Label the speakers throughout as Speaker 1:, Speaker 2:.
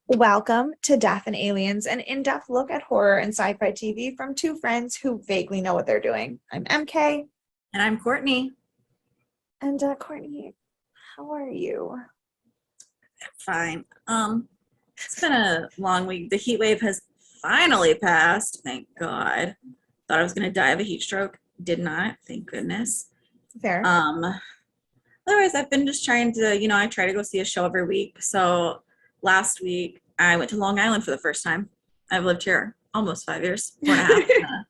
Speaker 1: Welcome to Death and Aliens, an in-depth look at horror and sci-fi TV from two friends who vaguely know what they're doing. I'm MK.
Speaker 2: And I'm Courtney.
Speaker 1: And Courtney, how are you?
Speaker 2: Fine. It's been a long week. The heat wave has finally passed. Thank God. Thought I was gonna die of a heat stroke. Did not. Thank goodness.
Speaker 1: Fair.
Speaker 2: Otherwise, I've been just trying to, I try to go see a show every week. So last week I went to Long Island for the first time. I've lived here almost 5 years, 4.5.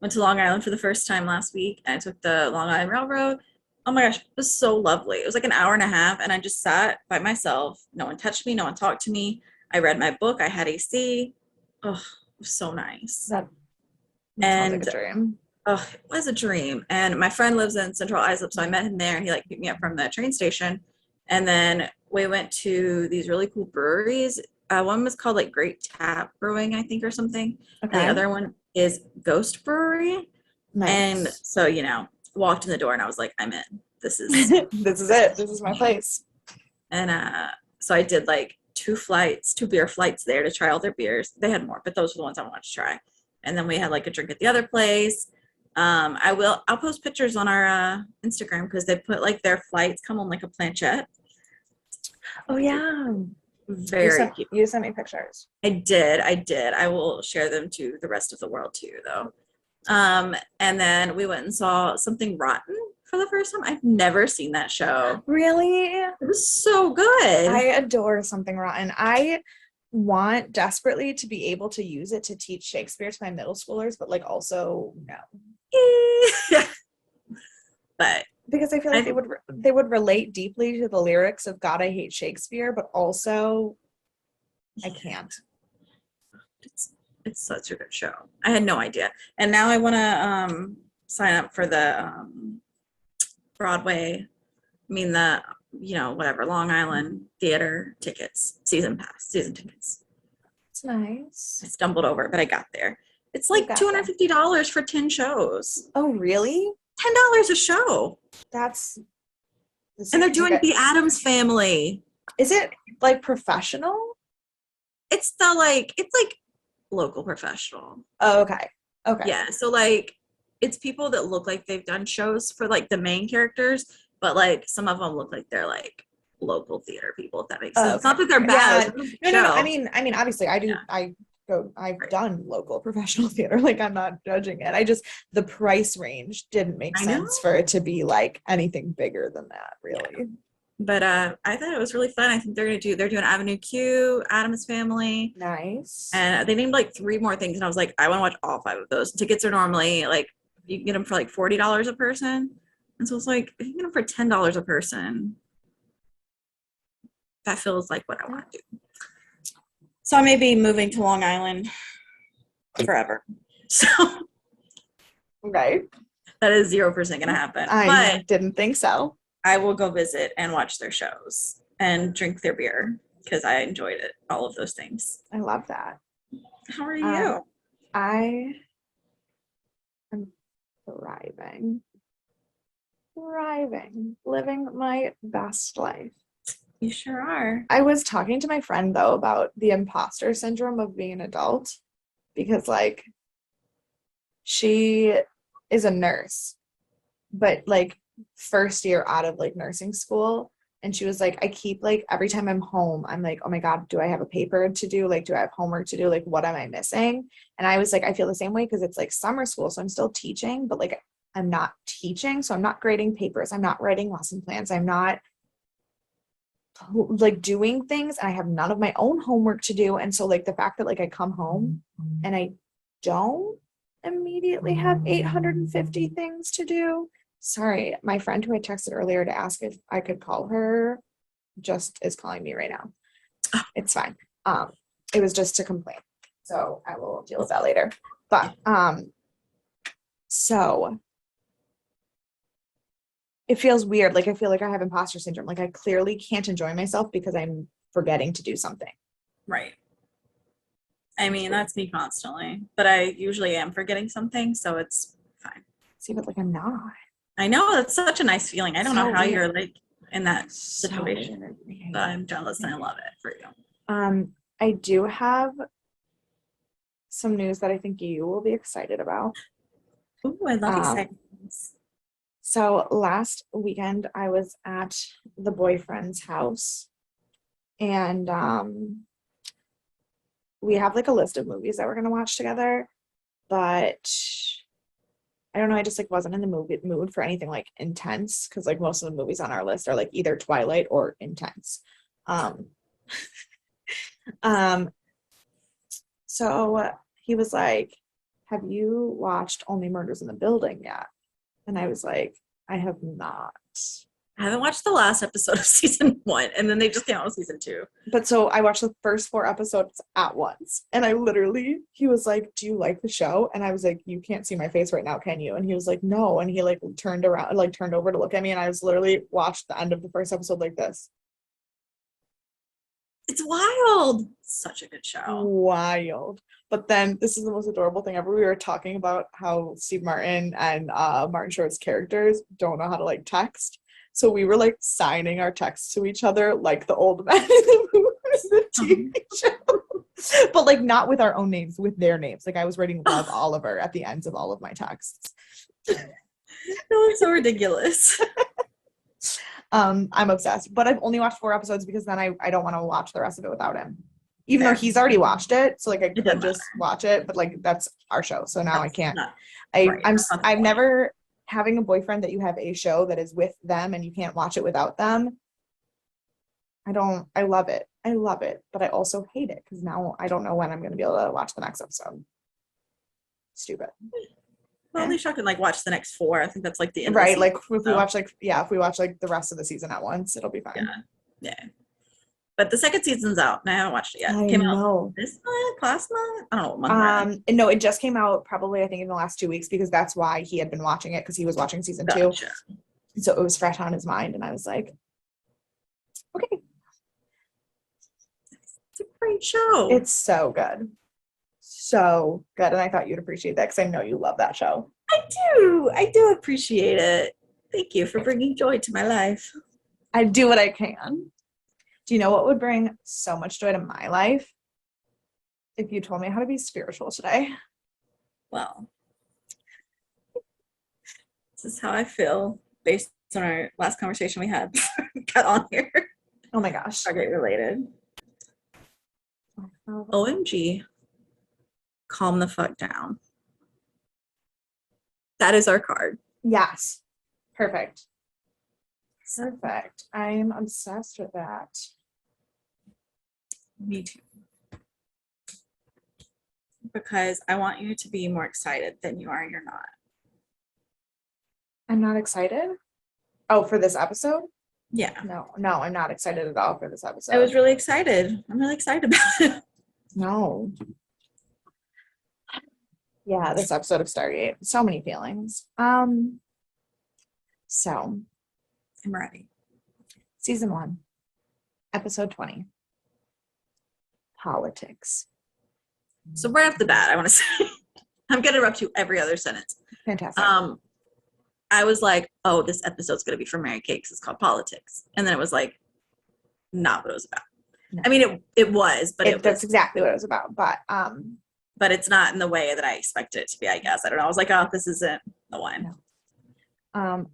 Speaker 2: Went to Long Island for the first time last week. I took the Long Island Railroad. Oh my gosh, it was so lovely. It was like an hour and a half, and I just sat by myself. No one touched me. No one talked to me. I read my book. I had AC. Oh, it was so nice.
Speaker 1: That sounds like a dream.
Speaker 2: Oh, it was a dream. And my friend lives in Central Islip, so I met him there, and he picked me up from the train station. And then we went to these really cool breweries. One was called Great Tap Brewing, I think, or something. Okay. And the other one is Ghost Brewery.
Speaker 1: Nice.
Speaker 2: And so, walked in the door and I was like, I'm in. This is
Speaker 1: this is it. This is my place.
Speaker 2: And so I did two beer flights there to try all their beers. They had more, but those were the ones I wanted to try. And then we had a drink at the other place. I'll post pictures on our Instagram because they put their flights come on a planchette.
Speaker 1: Oh yeah.
Speaker 2: Very cute.
Speaker 1: You sent me pictures.
Speaker 2: I did. I will share them to the rest of the world too, though. And then we went and saw Something Rotten for the first time. I've never seen that show.
Speaker 1: Really?
Speaker 2: It was so good.
Speaker 1: I adore Something Rotten. I want desperately to be able to use it to teach Shakespeare to my middle schoolers, but also no.
Speaker 2: But
Speaker 1: because I feel like they would relate deeply to the lyrics of God, I Hate Shakespeare, but also I can't.
Speaker 2: It's such a good show. I had no idea. And now I want to sign up for the Broadway, Long Island theater tickets, season tickets.
Speaker 1: It's nice.
Speaker 2: I stumbled over it, but I got there. It's $250 for 10 shows.
Speaker 1: Oh, really?
Speaker 2: $10 a show.
Speaker 1: And
Speaker 2: they're doing The Addams Family.
Speaker 1: Is it professional?
Speaker 2: It's local professional.
Speaker 1: Oh, okay.
Speaker 2: Yeah, so it's people that look like they've done shows for the main characters, but some of them look like they're local theater people, if that makes sense. It's not that they're bad.
Speaker 1: Yeah. No. I mean obviously I do. Yeah. I've done local professional theater. I'm not judging it. The price range didn't make sense for it to be anything bigger than that, really. Yeah.
Speaker 2: But I thought it was really fun. I think they're doing Avenue Q, Addams Family.
Speaker 1: Nice.
Speaker 2: And they named 3 more things, and I was like, I want to watch all 5 of those. Tickets are normally you can get them for $40 a person. And so it's if you can get them for $10 a person, that feels like what I want to do. So I may be moving to Long Island forever. So
Speaker 1: right.
Speaker 2: That is 0% going to happen.
Speaker 1: I didn't think so.
Speaker 2: I will go visit and watch their shows and drink their beer because I enjoyed it. All of those things.
Speaker 1: I love that.
Speaker 2: How are you?
Speaker 1: I am thriving, living my best life.
Speaker 2: You sure are.
Speaker 1: I was talking to my friend, though, about the imposter syndrome of being an adult because, she is a nurse, but, first year out of, nursing school, and she was I keep, every time I'm home, I'm oh my God, do I have a paper to do? Do I have homework to do? What am I missing? And I was I feel the same way because it's, summer school, so I'm still teaching, but, I'm not teaching, so I'm not grading papers. I'm not writing lesson plans. I'm not doing things, and I have none of my own homework to do. And so the fact that I come home and I don't immediately have 850 things to do. Sorry, my friend who I texted earlier to ask if I could call her just is calling me right now. It's fine. It was just to complain, so I will deal with that later. But so it feels weird. I feel I have imposter syndrome. I clearly can't enjoy myself because I'm forgetting to do something.
Speaker 2: Right. I mean, that's me constantly, but I usually am forgetting something, so it's fine.
Speaker 1: See, but I'm not.
Speaker 2: I know, that's such a nice feeling. I don't know how you're in that
Speaker 1: So
Speaker 2: situation, but I'm jealous and I love it for you.
Speaker 1: I do have some news that I think you will be excited about.
Speaker 2: Ooh, I love
Speaker 1: Um,
Speaker 2: exciting things.
Speaker 1: So last weekend I was at the boyfriend's house, and we have like a list of movies that we're gonna watch together, but I don't know, I just like wasn't in the mood for anything like intense, because like most of the movies on our list are like either Twilight or intense. Um, um, so he was like, "Have you watched Only Murders in the Building yet?" And I was like, "I have not."
Speaker 2: I haven't watched the last episode of season 1, and then they just came out with season 2.
Speaker 1: But so I watched the first 4 episodes at once, and he was like, "Do you like the show?" And I was like, "You can't see my face right now, can you?" And he was like, "No." And he like turned around, like turned over to look at me, and I was literally watched the end of the first episode like this.
Speaker 2: It's wild. Such a good show.
Speaker 1: Wild. But then this is the most adorable thing ever. We were talking about how Steve Martin and Martin Short's characters don't know how to like text. So we were like signing our texts to each other like the old men in the TV show. But like not with our own names, with their names. Like I was writing Love Oliver at the ends of all of my texts.
Speaker 2: That was so ridiculous.
Speaker 1: I'm obsessed. But I've only watched 4 episodes because then I don't want to watch the rest of it without him. Even
Speaker 2: Fair.
Speaker 1: though he's already watched it. So like I
Speaker 2: doesn't
Speaker 1: could just watch it, but like that's our show. So now I can't.
Speaker 2: Right, that's not the
Speaker 1: I've
Speaker 2: point.
Speaker 1: never having a boyfriend that you have a show that is with them and you can't watch it without them. I love it. I love it, but I also hate it because now I don't know when I'm going to be able to watch the next episode. Stupid.
Speaker 2: Well, at least I can like watch the next 4. I think that's like the end.
Speaker 1: Right.
Speaker 2: Of the
Speaker 1: Like
Speaker 2: season,
Speaker 1: if we watch like the rest of the season at once, it'll be fine.
Speaker 2: Yeah. But the second season's out, and I haven't watched it yet.
Speaker 1: I
Speaker 2: Came
Speaker 1: know.
Speaker 2: out this month, last month. I don't know what month we're in.
Speaker 1: No, it just came out probably I think in the last 2 weeks because that's why he had been watching it, because he was watching season 2.
Speaker 2: Gotcha.
Speaker 1: So it was fresh on his mind, and I was like, okay.
Speaker 2: It's a great show.
Speaker 1: It's so good. So good. And I thought you'd appreciate that because I know you love that show.
Speaker 2: I do appreciate it. Thank you for bringing joy to my life.
Speaker 1: I do what I can. Do you know what would bring so much joy to my life? If you told me how to be spiritual today.
Speaker 2: Well, this is how I feel based on our last conversation we had. Got on here.
Speaker 1: Oh my gosh.
Speaker 2: Stargate related. OMG. Calm the fuck down. That is our card.
Speaker 1: Yes. Perfect. Perfect. I'm obsessed with that.
Speaker 2: Me too. Because I want you to be more excited than you are and you're not.
Speaker 1: I'm not excited. Oh, for this episode?
Speaker 2: Yeah.
Speaker 1: No, I'm not excited at all for this episode.
Speaker 2: I was really excited. I'm really excited about it.
Speaker 1: No. Yeah, this episode of Stargate. So many feelings. So
Speaker 2: I'm ready.
Speaker 1: Season 1, episode 20. Politics.
Speaker 2: So right off the bat, I want to say, I'm going to interrupt you every other sentence.
Speaker 1: Fantastic.
Speaker 2: I was like, oh, this episode's going to be for Mary Kate because it's called Politics. And then it was like, not what it was about. No. I mean, it was, but
Speaker 1: that's exactly what it was about.
Speaker 2: But it's not in the way that I expected it to be, I guess. I don't know. I was like, oh, this isn't the one.
Speaker 1: No.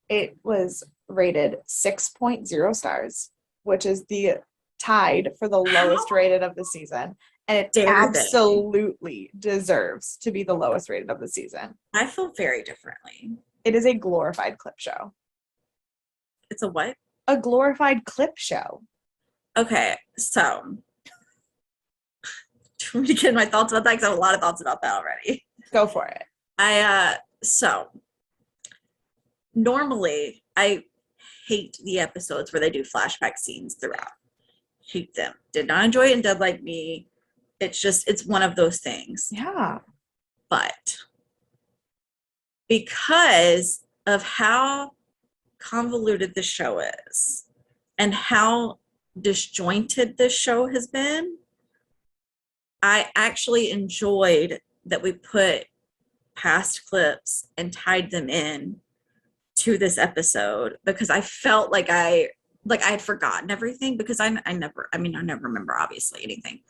Speaker 1: It was rated 6.0 stars, which is the tied for the lowest rated of the season. And it absolutely deserves to be the lowest rated of the season.
Speaker 2: I feel very differently.
Speaker 1: It is a glorified clip show.
Speaker 2: It's a what?
Speaker 1: A glorified clip show.
Speaker 2: Okay, so do you want me to get my thoughts about that? Because I have a lot of thoughts about that already.
Speaker 1: Go for it.
Speaker 2: So normally I hate the episodes where they do flashback scenes throughout. Hate them. Did not enjoy it in Dead Like Me. It's one of those things.
Speaker 1: Yeah.
Speaker 2: But because of how convoluted the show is and how disjointed this show has been, I actually enjoyed that we put past clips and tied them in to this episode because I felt like I like I had forgotten everything because I never, I mean, I never remember obviously anything.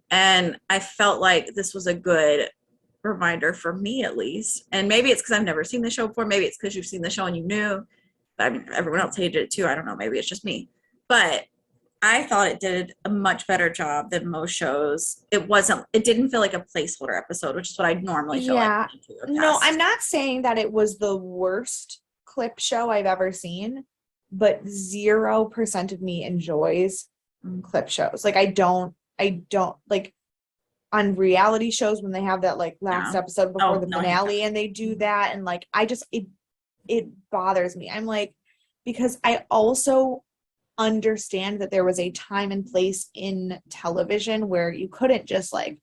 Speaker 2: And I felt like this was a good reminder for me at least. And maybe it's because I've never seen the show before. Maybe it's because you've seen the show and you knew. But I mean, everyone else hated it too. I don't know. Maybe it's just me. But I thought it did a much better job than most shows. It didn't feel like a placeholder episode, which is what I normally feel like.
Speaker 1: Yeah. No, I'm not saying that it was the worst clip show I've ever seen, but 0% of me enjoys clip shows. Like I don't like on reality shows when they have that like last episode before the finale and they do that, and like it bothers me. I'm like, because I also understand that there was a time and place in television where you couldn't just like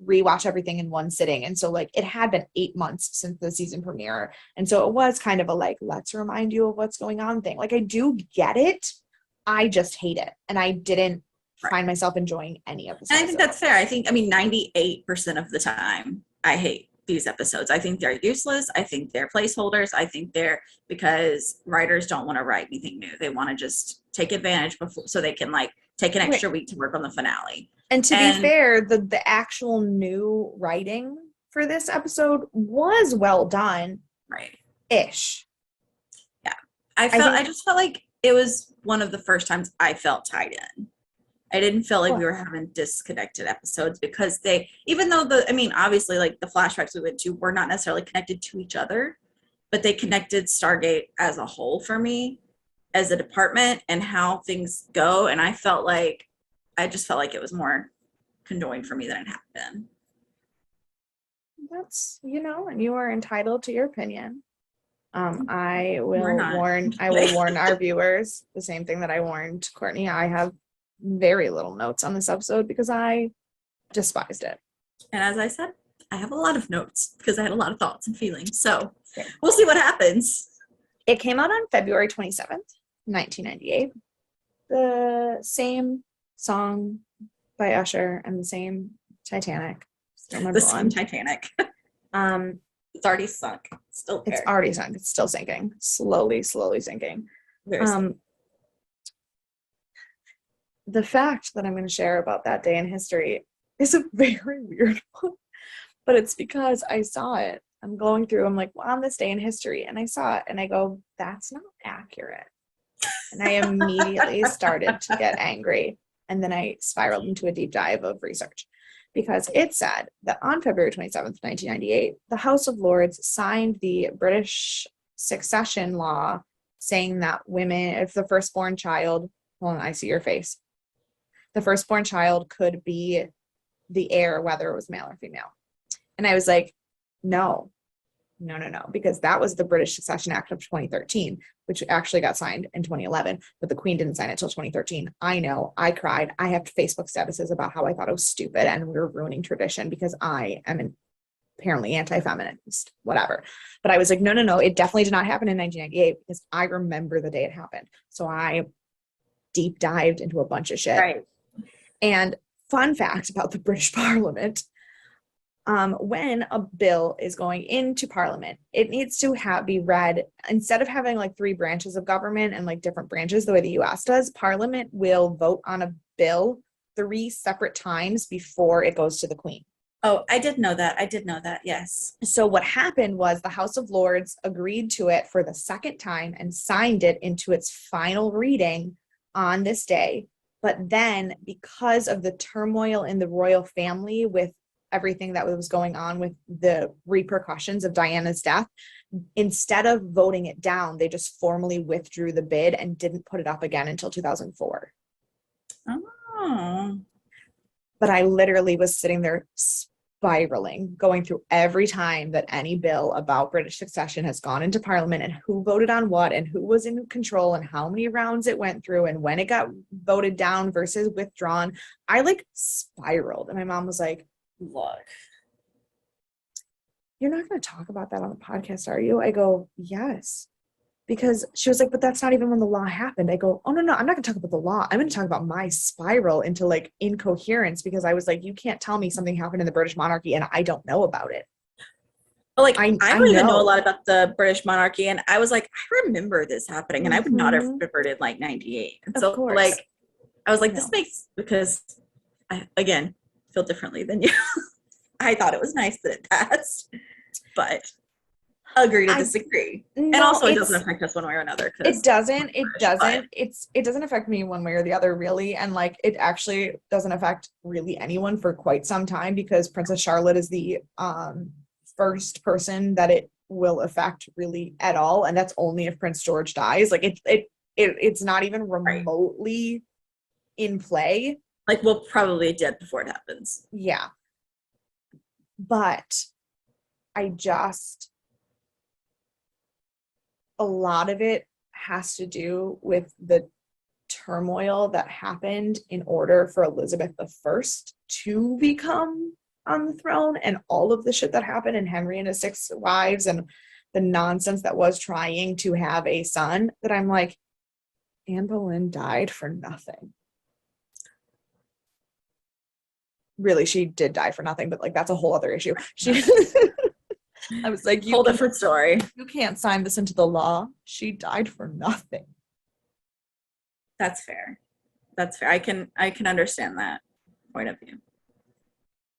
Speaker 1: rewatch everything in one sitting. And so like it had been 8 months since the season premiere. And so it was kind of a like, let's remind you of what's going on thing. Like I do get it. I just hate it. And I didn't find myself enjoying any of this.
Speaker 2: And I think that's fair. I mean, 98% of the time I hate these episodes. I think they're useless. I think they're placeholders. I think they're because writers don't want to write anything new. They want to just take advantage before so they can like take an extra week to work on the finale.
Speaker 1: And to be fair, the actual new writing for this episode was well done.
Speaker 2: Right.
Speaker 1: Ish.
Speaker 2: Yeah. I just felt like it was one of the first times I felt tied in. I didn't feel like we were having disconnected episodes because even though obviously like the flashbacks we went to were not necessarily connected to each other, but they connected Stargate as a whole for me as a department and how things go. And I just felt like it was more condoning for me than it had been.
Speaker 1: That's, and you are entitled to your opinion. I will warn our viewers the same thing that I warned Courtney. I have very little notes on this episode because I despised it.
Speaker 2: And as I said, I have a lot of notes because I had a lot of thoughts and feelings. So we'll see what happens.
Speaker 1: It came out on February 27th, 1998. The same song by Usher and the same Titanic. Still number one.
Speaker 2: Titanic. It's already sunk. Still there.
Speaker 1: It's already sunk. It's still sinking. Slowly sinking.
Speaker 2: Very slowly.
Speaker 1: The fact that I'm going to share about that day in history is a very weird one, but it's because I saw it. I'm going through, I'm like, well, on this day in history, and I saw it, and I go, that's not accurate. And I immediately started to get angry, and then I spiraled into a deep dive of research, because it said that on February 27th, 1998, the House of Lords signed the British succession law saying that women, if the firstborn child, hold on, I see your face. The firstborn child could be the heir, whether it was male or female. And I was like, no, because that was the British Succession Act of 2013, which actually got signed in 2011, but the Queen didn't sign it until 2013. I know, I cried. I have Facebook statuses about how I thought it was stupid and we were ruining tradition because I am apparently anti-feminist, whatever. But I was like, no, it definitely did not happen in 1998 because I remember the day it happened. So I deep dived into a bunch of shit.
Speaker 2: Right.
Speaker 1: And fun fact about the British Parliament, when a bill is going into Parliament, it needs to be read, instead of having like 3 branches of government and like different branches the way the US does, Parliament will vote on a bill 3 separate times before it goes to the Queen.
Speaker 2: Oh, I did know that. Yes.
Speaker 1: So what happened was the House of Lords agreed to it for the second time and signed it into its final reading on this day. But then because of the turmoil in the royal family with everything that was going on with the repercussions of Diana's death, instead of voting it down, they just formally withdrew the bid and didn't put it up again until 2004.
Speaker 2: Oh.
Speaker 1: But I literally was sitting there spiraling, going through every time that any bill about British succession has gone into Parliament and who voted on what and who was in control and how many rounds it went through and when it got voted down versus withdrawn. I like spiraled, and my mom was like, look, you're not going to talk about that on the podcast, are you? I go, yes. Because she was like, but that's not even when the law happened. I go, oh, no, I'm not going to talk about the law. I'm going to talk about my spiral into like incoherence, because I was like, you can't tell me something happened in the British monarchy and I don't know about it.
Speaker 2: But like,
Speaker 1: I
Speaker 2: I don't even know a
Speaker 1: know.
Speaker 2: lot about the British monarchy, and I was like, I remember this happening, and I would not have
Speaker 1: Mhm.
Speaker 2: remembered in like '98. And
Speaker 1: Of
Speaker 2: so,
Speaker 1: course.
Speaker 2: like, I was like,
Speaker 1: No.
Speaker 2: this makes because I again feel differently than you. I thought it was nice that it passed, but agree to
Speaker 1: I
Speaker 2: disagree. And
Speaker 1: no,
Speaker 2: also, it doesn't affect us one way or another
Speaker 1: it
Speaker 2: because
Speaker 1: doesn't. It
Speaker 2: British, but
Speaker 1: doesn't. It doesn't affect me one way or the other, really. And like it actually doesn't affect really anyone for quite some time because Princess Charlotte is the first person that it will affect really at all. And that's only if Prince George dies. Like it's not even
Speaker 2: right,
Speaker 1: remotely in play.
Speaker 2: like we'll probably be dead before it happens.
Speaker 1: Yeah. But I just a lot of it has to do with the turmoil that happened in order for Elizabeth I to become on the throne and all of the shit that happened and Henry and his 6 wives and the nonsense that was trying to have a son that I'm like, Anne Boleyn died for nothing. Really, she did die for nothing, but like that's a whole other issue. She I was like,
Speaker 2: Whole different story.
Speaker 1: you can't sign this into the law. She died for nothing.
Speaker 2: That's fair. That's fair. I can understand that point of view.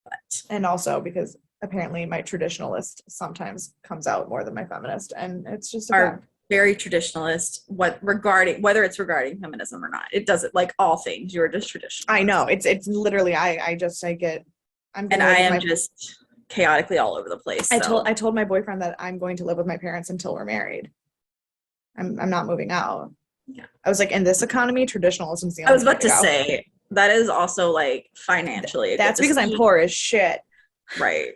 Speaker 2: But
Speaker 1: And also because apparently my traditionalist sometimes comes out more than my feminist, and it's just a
Speaker 2: are
Speaker 1: fact.
Speaker 2: very traditionalist whether it's regarding feminism or not. It doesn't like all things. You're just traditional.
Speaker 1: I know it's literally I'm
Speaker 2: And
Speaker 1: gonna live
Speaker 2: I
Speaker 1: with
Speaker 2: am
Speaker 1: my
Speaker 2: just chaotically all over the place. So
Speaker 1: I told my boyfriend that I'm going to live with my parents until we're married. I'm not moving out.
Speaker 2: yeah.
Speaker 1: I was like, in this economy, traditionalism is the
Speaker 2: I
Speaker 1: only
Speaker 2: was
Speaker 1: way
Speaker 2: about
Speaker 1: to
Speaker 2: to
Speaker 1: go.
Speaker 2: say that is also like financially a good
Speaker 1: That's because I'm
Speaker 2: decision.
Speaker 1: poor as shit.
Speaker 2: Right.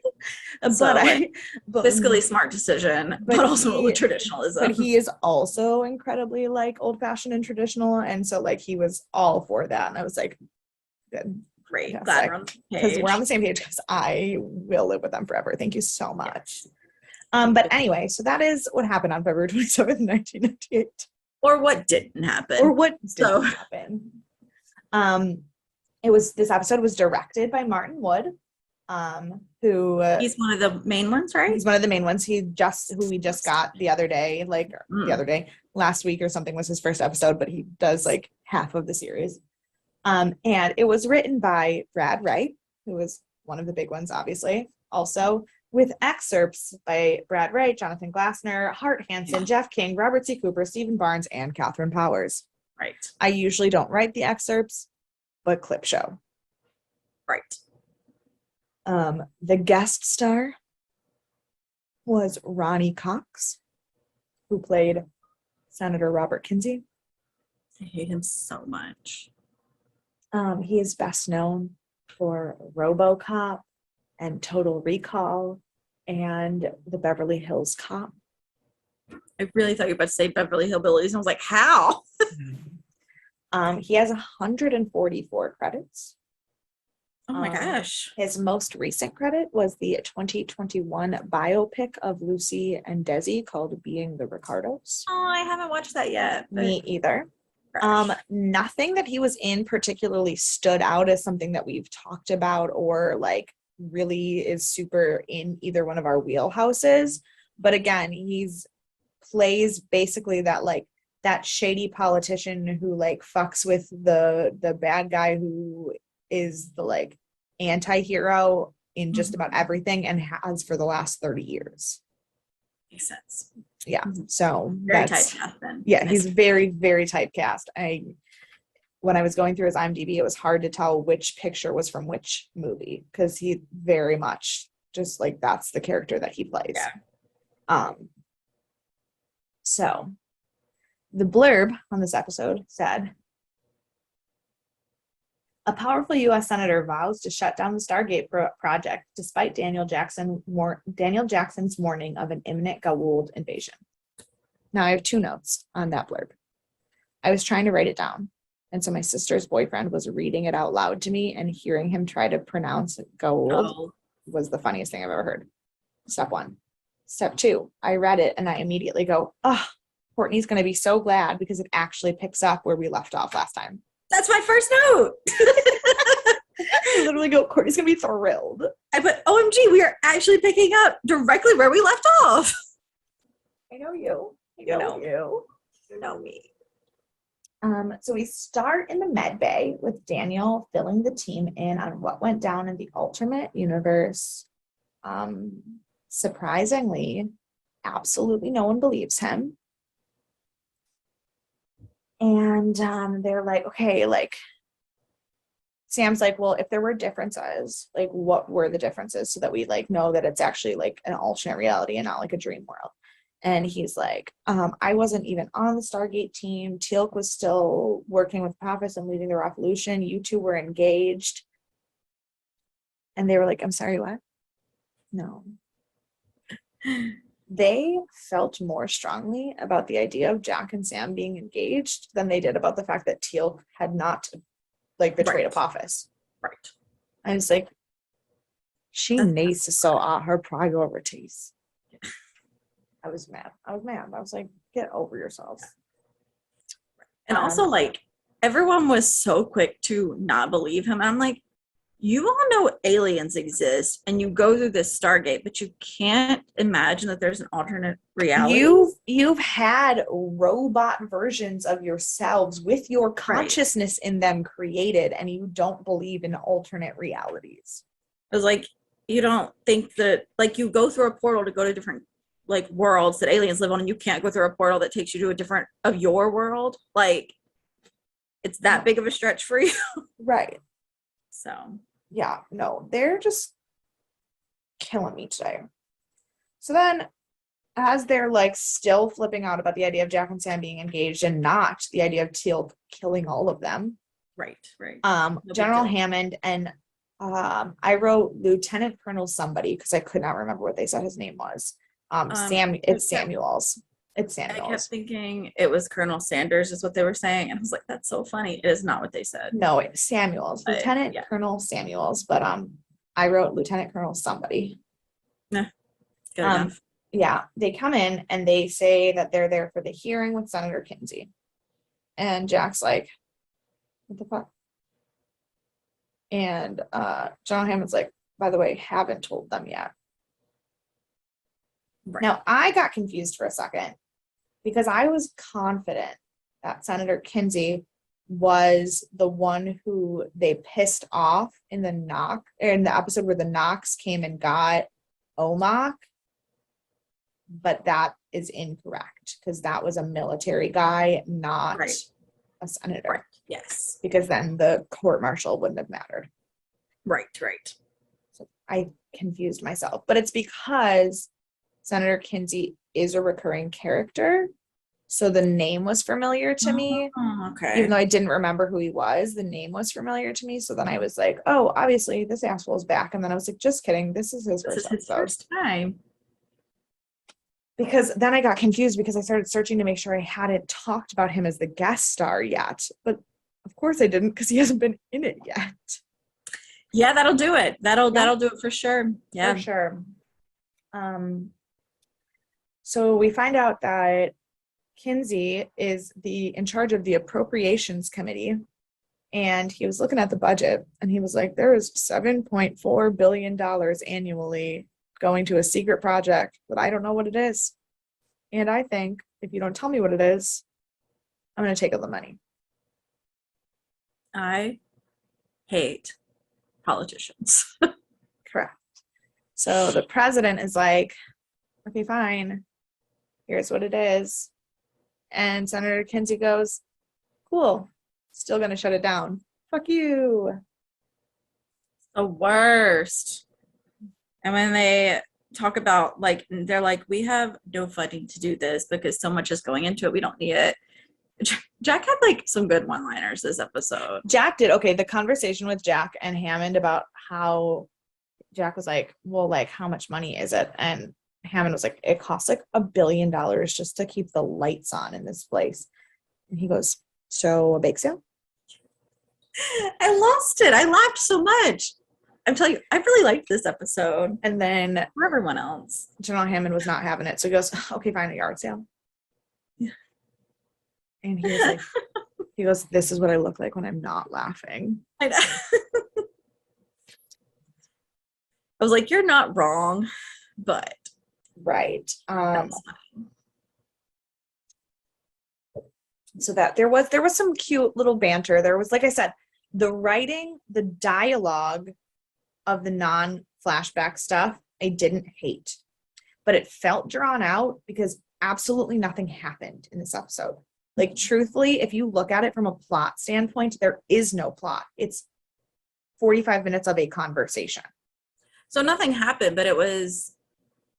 Speaker 1: But
Speaker 2: So like
Speaker 1: but
Speaker 2: fiscally smart decision, but also
Speaker 1: he but
Speaker 2: traditionalism.
Speaker 1: he is also incredibly like old fashioned and traditional, and so like he was all for that, and I was like, good,
Speaker 2: Great. Glad
Speaker 1: fantastic,
Speaker 2: we're on the
Speaker 1: because we're on
Speaker 2: page.
Speaker 1: the same page because I will live with them forever. Thank you so much. But anyway, so that is what happened on February 27th, 1998.
Speaker 2: Or what didn't happen.
Speaker 1: Or what
Speaker 2: So
Speaker 1: didn't happen. This episode was directed by Martin Wood, who
Speaker 2: he's one of the main ones, right?
Speaker 1: he's one of the main ones. Who we just got the other day, last week or something was his first episode, but he does like half of the series. And it was written by Brad Wright, who was one of the big ones, obviously. Also, with excerpts by Brad Wright, Jonathan Glassner, Hart Hansen, Jeff King, Robert C. Cooper, Stephen Barnes, and Catherine Powers.
Speaker 2: Right.
Speaker 1: I usually don't write the excerpts, but clip show.
Speaker 2: Right.
Speaker 1: The guest star was Ronnie Cox, who played Senator Robert Kinsey.
Speaker 2: I hate him so much.
Speaker 1: He is best known for RoboCop and Total Recall and the Beverly Hills Cop.
Speaker 2: I really thought you were about to say Beverly Hillbillies. And I was like, how?
Speaker 1: He has 144 credits.
Speaker 2: Oh my gosh.
Speaker 1: His most recent credit was the 2021 biopic of Lucy and Desi called Being the Ricardos.
Speaker 2: Oh, I haven't watched that yet.
Speaker 1: Me either.
Speaker 2: Gosh.
Speaker 1: Nothing that he was in particularly stood out as something that we've talked about or like really is super in either one of our wheelhouses. But again, plays basically that shady politician who like fucks with the bad guy who is the like anti-hero in just about everything and has for the last 30 years.
Speaker 2: Makes sense.
Speaker 1: Yeah. So
Speaker 2: very typecast then.
Speaker 1: Yeah, he's very, very typecast. When I was going through his IMDb, it was hard to tell which picture was from which movie because he very much just like that's the character that he plays.
Speaker 2: Yeah.
Speaker 1: So the blurb on this episode said, a powerful U.S. senator vows to shut down the Stargate project despite Daniel Jackson's warning of an imminent Goa'uld invasion. Now I have 2 notes on that blurb. I was trying to write it down, and so my sister's boyfriend was reading it out loud to me, and hearing him try to pronounce Goa'uld was the funniest thing I've ever heard. Step 1. Step 2, I read it, and I immediately go, oh, Courtney's going to be so glad because it actually picks up where we left off last time.
Speaker 2: That's my first note.
Speaker 1: I literally go, Courtney's gonna be thrilled.
Speaker 2: I put, OMG, we are actually picking up directly where we left off.
Speaker 1: I know you. I
Speaker 2: You
Speaker 1: know
Speaker 2: know.
Speaker 1: you.
Speaker 2: You know me.
Speaker 1: So we start in the med bay with Daniel filling the team in on what went down in the alternate universe. Surprisingly, absolutely no one believes him. And they're like, okay, like Sam's like, well, if there were differences, like what were the differences so that we like know that it's actually like an alternate reality and not like a dream world. And he's like, I wasn't even on the Stargate team. Teal'c was still working with Pappas and leading the revolution. You two were engaged. And they were like, I'm sorry, what? No. They felt more strongly about the idea of Jack and Sam being engaged than they did about the fact that Teal'c had not like betrayed
Speaker 2: Right.
Speaker 1: Apophis.
Speaker 2: Right.
Speaker 1: I was like, she needs to sort out her priorities. I was mad. I was like, get over yourself.
Speaker 2: And also, like, everyone was so quick to not believe him. And I'm like, you all know aliens exist and you go through this Stargate, but you can't imagine that there's an alternate reality.
Speaker 1: You've had robot versions of yourselves with your consciousness in them created, and you don't believe in alternate realities.
Speaker 2: It was like, you don't think that, like, you go through a portal to go to different like worlds that aliens live on, and you can't go through a portal that takes you to a different of your world. Like, it's that big of a stretch for you.
Speaker 1: Right.
Speaker 2: So
Speaker 1: yeah, no, they're just killing me today. So then as they're like still flipping out about the idea of Jack and Sam being engaged and not the idea of Teal'c killing all of them.
Speaker 2: Right.
Speaker 1: General Hammond and I wrote Lieutenant Colonel somebody because I could not remember what they said his name was. It's Samuels. It's Samuels.
Speaker 2: I kept thinking it was Colonel Sanders is what they were saying, and I was like, that's so funny. It is not what they said.
Speaker 1: No, it's Samuels. Lieutenant Colonel Samuels, but I wrote Lieutenant Colonel somebody.
Speaker 2: Good enough.
Speaker 1: Yeah, they come in and they say that they're there for the hearing with Senator Kinsey. And Jack's like, what the fuck? And John Hammond's like, by the way, haven't told them yet. Right. Now, I got confused for a second because I was confident that Senator Kinsey was the one who they pissed off in the episode where the Knox came and got Omok. But that is incorrect because that was a military guy, not a senator.
Speaker 2: Right. Yes.
Speaker 1: Because then the court martial wouldn't have mattered.
Speaker 2: Right.
Speaker 1: So I confused myself. But it's because Senator Kinsey is a recurring character. So the name was familiar to me.
Speaker 2: Okay.
Speaker 1: Even though I didn't remember who he was, the name was familiar to me. So then I was like, oh, obviously this asshole is back. And then I was like, just kidding. This is his
Speaker 2: first time.
Speaker 1: Because then I got confused because I started searching to make sure I hadn't talked about him as the guest star yet. But of course I didn't because he hasn't been in it yet.
Speaker 2: Yeah, that'll do it. That'll do it for sure. Yeah.
Speaker 1: For sure. So we find out that Kinsey is in charge of the appropriations committee. And he was looking at the budget and he was like, there is $7.4 billion annually going to a secret project, but I don't know what it is. And I think if you don't tell me what it is, I'm going to take all the money.
Speaker 2: I hate politicians.
Speaker 1: Correct. So the president is like, okay, fine. Here's what it is. And Senator Kinsey goes, cool. Still going to shut it down. Fuck you.
Speaker 2: The worst. And when they talk about, like, they're like, we have no funding to do this because so much is going into it. We don't need it. Jack had, like, some good one-liners this episode.
Speaker 1: Jack did. Okay, the conversation with Jack and Hammond about how Jack was like, well, like, how much money is it? And Hammond was like, it costs, like, $1 billion just to keep the lights on in this place. And he goes, so a bake sale?
Speaker 2: I lost it. I laughed so much. I'm telling you, I really liked this episode.
Speaker 1: And then
Speaker 2: for everyone else,
Speaker 1: General Hammond was not having it. So he goes, okay, fine, a yard sale.
Speaker 2: Yeah.
Speaker 1: And he was like, he goes, this is what I look like when I'm not laughing.
Speaker 2: I know. I was like, you're not wrong, but
Speaker 1: Right.
Speaker 2: that's fine.
Speaker 1: So that there was some cute little banter. There was, like I said, the writing, the dialogue of the non-flashback stuff, I didn't hate. But it felt drawn out because absolutely nothing happened in this episode. Like, truthfully, if you look at it from a plot standpoint, there is no plot. It's 45 minutes of a conversation.
Speaker 2: So nothing happened, but it was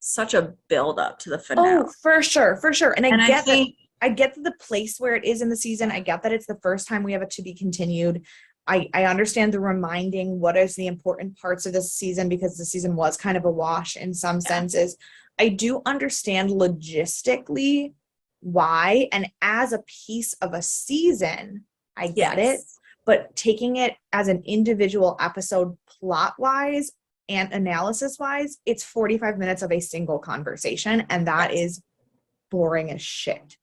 Speaker 2: such a build up to the finale.
Speaker 1: Oh, for sure, for sure. And I get
Speaker 2: think,
Speaker 1: that. I get the place where it is in the season. I get that it's the first time we have it to be continued. I understand the reminding what is the important parts of this season, because the season was kind of a wash in some senses. I do understand logistically why, and as a piece of a season, I get it. But taking it as an individual episode plot-wise and analysis-wise, it's 45 minutes of a single conversation, and that is boring as shit.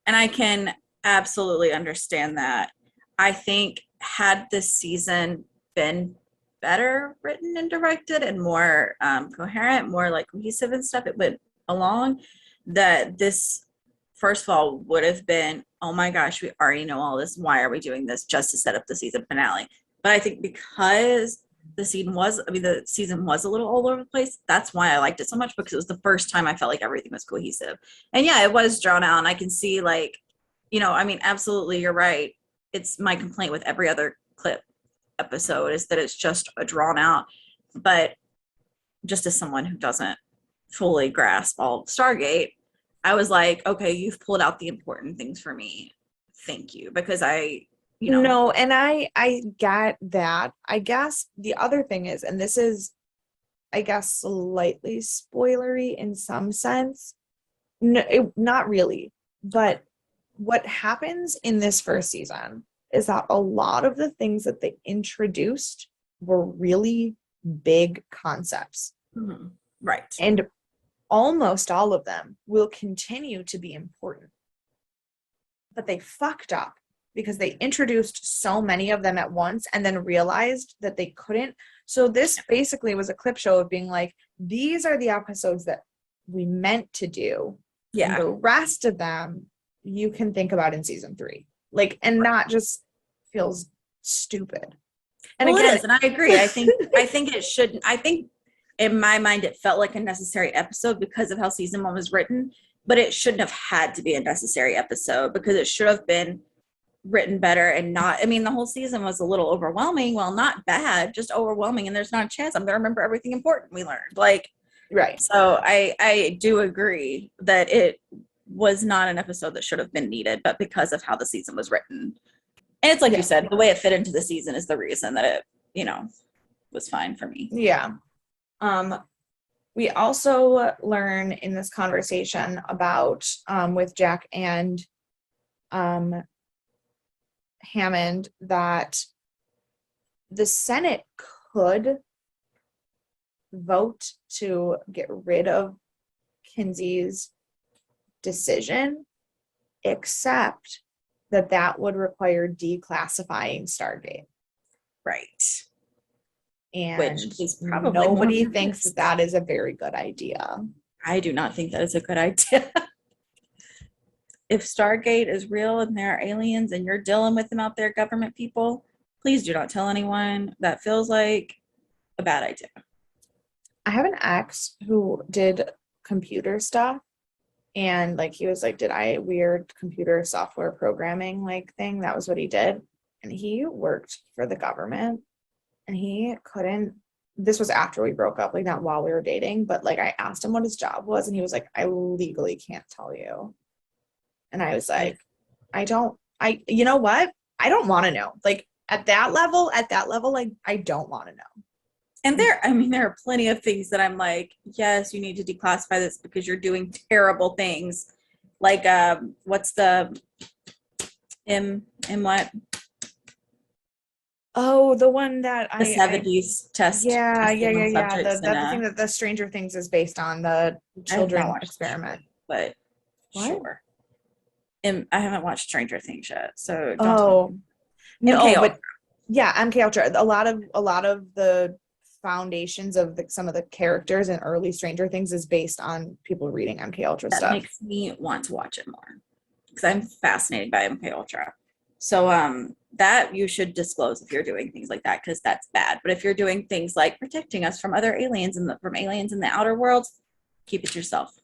Speaker 2: And I can absolutely understand that. I think had this season been better written and directed and more coherent, more like cohesive and stuff, it went along, that this, first of all, would have been, oh my gosh, we already know all this. Why are we doing this just to set up the season finale? But I think because the season was a little all over the place, that's why I liked it so much, because it was the first time I felt like everything was cohesive. And yeah, it was drawn out, and I can see, like, absolutely, you're right. It's my complaint with every other clip episode is that it's just a drawn out. But just as someone who doesn't fully grasp all of Stargate, I was like, okay, you've pulled out the important things for me. Thank you. Because
Speaker 1: No, and I get that. I guess the other thing is, and this is, I guess, slightly spoilery in some sense. No, not really. But what happens in this first season is that a lot of the things that they introduced were really big concepts.
Speaker 2: Mm-hmm. Right.
Speaker 1: And almost all of them will continue to be important. But they fucked up because they introduced so many of them at once and then realized that they couldn't. So this basically was a clip show of being like, these are the episodes that we meant to do.
Speaker 2: Yeah.
Speaker 1: And the rest of them you can think about in season 3. Like, and not just feels stupid.
Speaker 2: And well, again, it is, and I agree. I think it shouldn't. I think in my mind it felt like a necessary episode because of how season 1 was written, but it shouldn't have had to be a necessary episode because it should have been written better and not, the whole season was a little overwhelming. Well, not bad, just overwhelming, and there's not a chance I'm going to remember everything important we learned. Like,
Speaker 1: right.
Speaker 2: So I do agree that it was not an episode that should have been needed, but because of how the season was written, and it's like you said, the way it fit into the season is the reason that it, was fine for me.
Speaker 1: Yeah. We also learn in this conversation about with Jack and Hammond that the Senate could vote to get rid of Kinsey's decision, except that would require declassifying Stargate.
Speaker 2: Right.
Speaker 1: And
Speaker 2: which is probably
Speaker 1: nobody thinks that is a very good idea.
Speaker 2: I do not think that is a good idea. If Stargate is real and there are aliens and you're dealing with them out there, government people, please do not tell anyone. That feels like a bad idea.
Speaker 1: I have an ex who did computer stuff, and like he was like, did I weird computer software programming like thing? That was what he did. And he worked for the government, and he couldn't, this was after we broke up, like not while we were dating, but like I asked him what his job was, and he was like, I legally can't tell you. And I was like, you know what? I don't want to know. Like at that level, like I don't want to know.
Speaker 2: And there are plenty of things that I'm like, yes, you need to declassify this because you're doing terrible things. Like, what's the what?
Speaker 1: Oh, the one that
Speaker 2: the 70s test.
Speaker 1: Yeah. The thing that the Stranger Things is based on, the children experiment.
Speaker 2: But what? Sure. I haven't watched Stranger Things yet, so
Speaker 1: don't. Oh, no, but yeah, MK Ultra. A lot of the foundations of some of the characters in early Stranger Things is based on people reading MK Ultra
Speaker 2: That
Speaker 1: stuff.
Speaker 2: makes me want to watch it more because I'm fascinated by MK Ultra. So that you should disclose if you're doing things like that, because that's bad. But if you're doing things like protecting us from other aliens and from aliens in the outer world, keep it to yourself.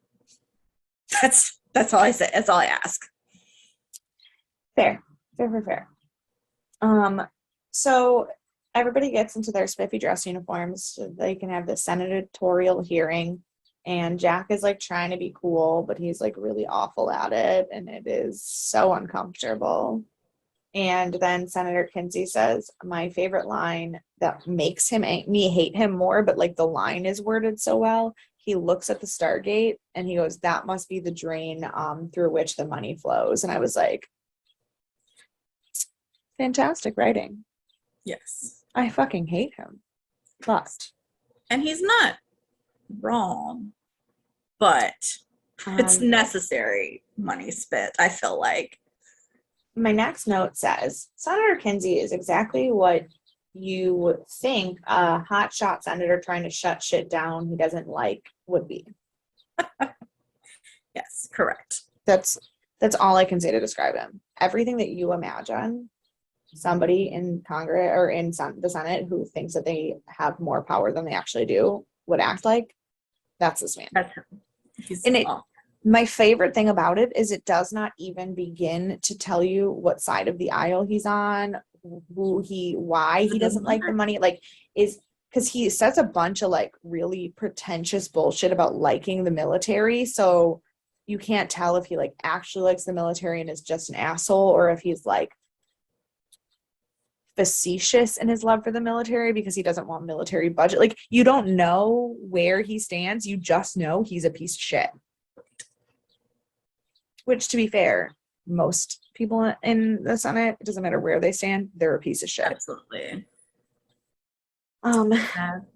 Speaker 2: That's all I say. That's all I ask.
Speaker 1: Fair. So everybody gets into their spiffy dress uniforms so they can have the senatorial hearing. And Jack is like trying to be cool, but he's like really awful at it. And it is so uncomfortable. And then Senator Kinsey says, my favorite line that makes me hate him more, but like the line is worded so well. He looks at the Stargate and he goes, that must be the drain through which the money flows. And I was like, fantastic writing.
Speaker 2: Yes.
Speaker 1: I fucking hate him. But.
Speaker 2: And he's not wrong, but it's necessary money spent, I feel like.
Speaker 1: My next note says, Senator Kinsey is exactly what you would think a hotshot senator trying to shut shit down he doesn't like would be.
Speaker 2: Yes, correct.
Speaker 1: That's all I can say to describe him. Everything that you imagine somebody in Congress or in the Senate who thinks that they have more power than they actually do would act like, that's this man.
Speaker 2: That's him.
Speaker 1: My favorite thing about it is it does not even begin to tell you what side of the aisle he's on, why he doesn't like the money, like is because he says a bunch of like really pretentious bullshit about liking the military. So you can't tell if he like actually likes the military and is just an asshole, or if he's like facetious in his love for the military because he doesn't want military budget. Like you don't know where he stands. You just know he's a piece of shit. Which, to be fair, most people in the Senate, it doesn't matter where they stand, they're a piece of shit.
Speaker 2: Absolutely. Absolutely.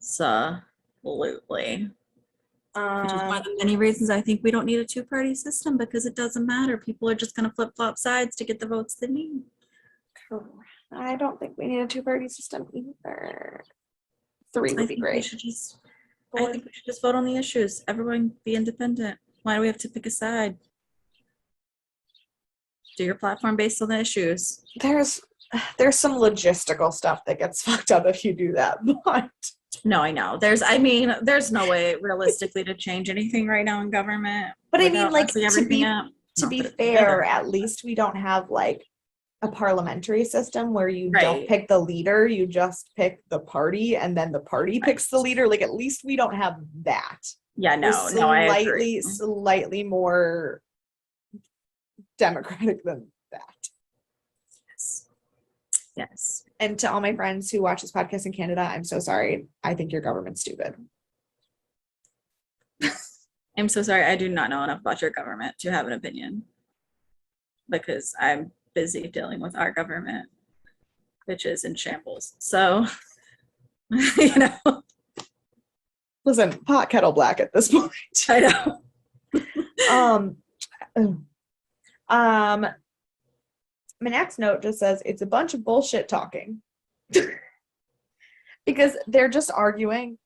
Speaker 2: Which is one of the many reasons I think we don't need a two-party system, because it doesn't matter. People are just going to flip-flop sides to get the votes they need.
Speaker 1: I don't think we need a two-party system either. 3 would be great.
Speaker 2: I think we should just vote on the issues. Everyone be independent. Why do we have to pick a side? Do your platform based on the issues.
Speaker 1: There's some logistical stuff that gets fucked up if you do that, but
Speaker 2: no, I know. There's no way realistically to change anything right now in government.
Speaker 1: But I mean, like, to be fair, at least we don't have like a parliamentary system where you don't pick the leader, you just pick the party and then the party picks the leader. Like, at least we don't have that.
Speaker 2: Yeah, no, I agree.
Speaker 1: Slightly more democratic than that.
Speaker 2: Yes.
Speaker 1: And to all my friends who watch this podcast in Canada, I'm so sorry. I think your government's stupid.
Speaker 2: I'm so sorry. I do not know enough about your government to have an opinion, because I'm busy dealing with our government, which is in shambles. So, you know.
Speaker 1: Listen, pot kettle black at this point.
Speaker 2: I know.
Speaker 1: My next note just says it's a bunch of bullshit talking. Because they're just arguing